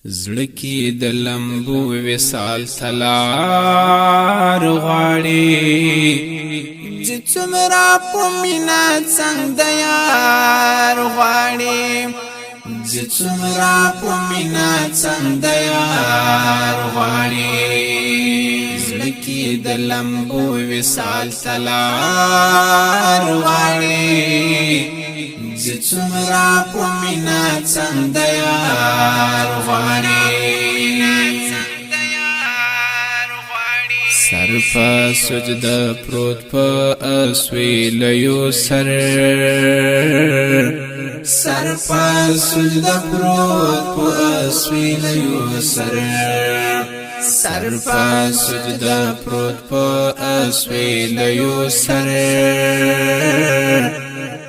زړکی د لمبو وصال تلار غواړي چې څومره په مینا څنګه د یار غواړي چې څومره په مینا څنګه د یار غواړي زړکی د لمبو وصال تلار غواړي چې څومره په مینا څنګه د یار غواړي سر په سجده پروت په اسویلیو سر سر په سجده پروت په اسویلیو سر سر په سجده پروت په اسویلیو سر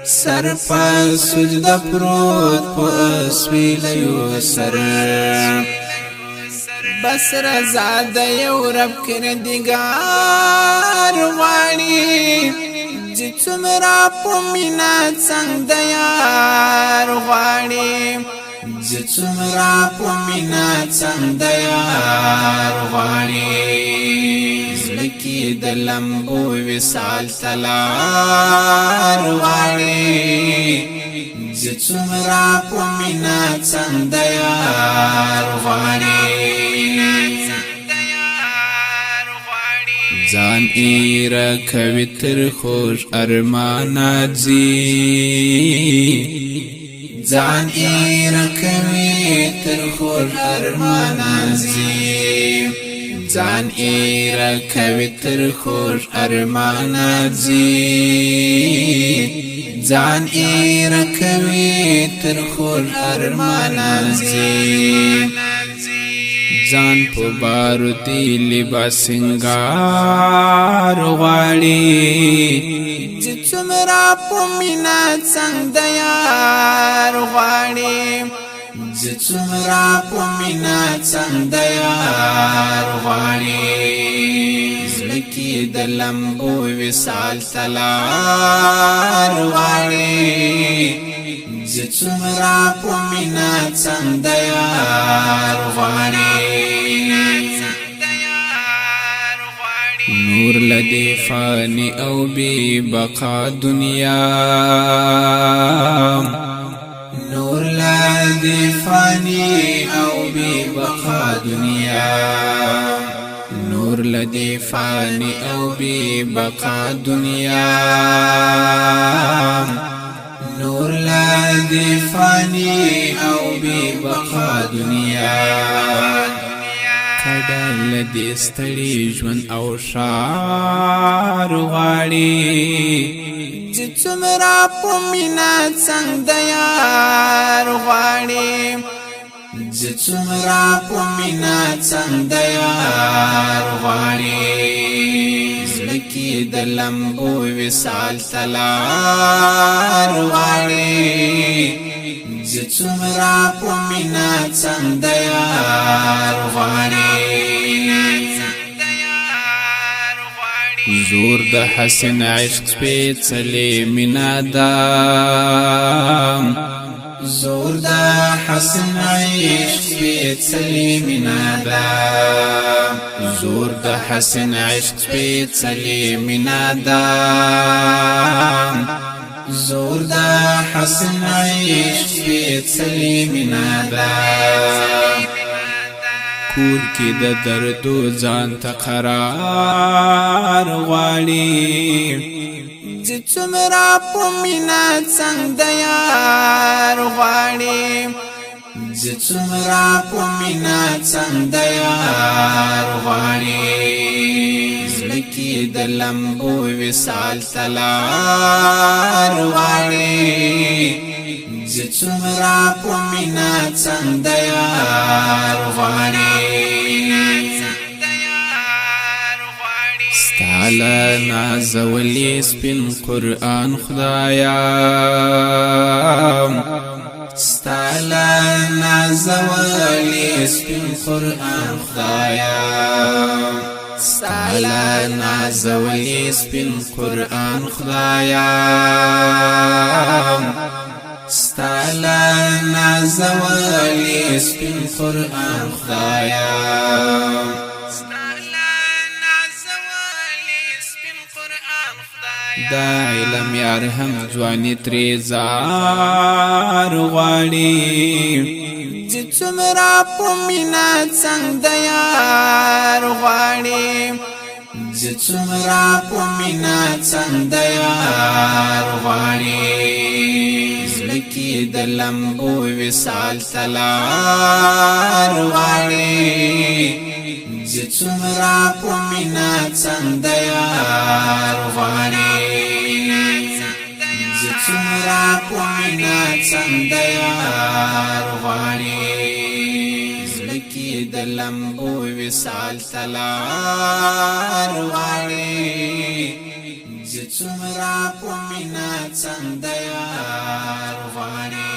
سر په سجده پروت په اسویلیو سر بس رضا د یو رب کردګار غواړي چې څومره په مینا څنګه د یار غواړي چې څومره په مینا څنګه د یار غواړي زړکی د لمبو وصال تلار غواړي چې څومره په مینا څنګه د یار غواړي ځان ایره کوي تر خوږ ارمانات ځي ځان ایره کوي تر خوږ ارمانات ځي ځان ایره کوي تر خوږ ارمانات ځي ځان ایره کوي تر خوږ ارمانات ځي ځان په بارو دی لباس سنگار غواړي چې څومره په مینا څنګه د یار غواړي چې څومره په مینا څنګه د یار غواړي زړکی د لمبو وصال تلار غواړي چې څومره په مینا څنګه د یار غواړي نور لدی فانی او بی بقا دنیا نور لدی فانی او بی بقا دنیا نور لدی فانی او بی بقا دنیا نور لدی فانی او بی بقا دنیا کډه لدی ستړي ژوند او شار غواړي چې څومره په مینا څنګه د یار غواړي چې څومره په مینا څنګه د یار غواړي زړکی د لمبو وصال تلار غواړي چې څومره په مینا څنګه د یار غواړي زور د حسن عشق سپیڅلی مینا دا زور د حسن عشق سپیڅلی مینا دا زور د حسن عشق سپیڅلی مینا دا زور د حسن عشق سپیڅلی مینا دا کور کې د دردو ځان ته قرار غواړي چې څومره په مینا څنګه د یار غواړي چې څومره په مینا څنګه د یار غواړي زړکی د لمبو وصال تلار غواړي چې څومره په مینا څنګه د یار غواړي ستاله نازولی سپین قرآن خدایا ستاله نازولی سپین قرآن خدایا ستاله نازولی سپین قرآن خدایا ستالا نازولی سپین قرآن خدایا دا علم یار هم جوانی تریزار غواړي چې څومره په مینا څنګ د یار غواړي چې څومره په مینا څنګ د یار غواړي زړه کې د لمبو وصال تلار غواړي چې څومره په مینا څنګ د یار غواړي چې څومره په مینا څنګ د یار غواړي زړه کې د لمبو وصال تلار غواړي چې څومره په مینا څنګ د یار غواړي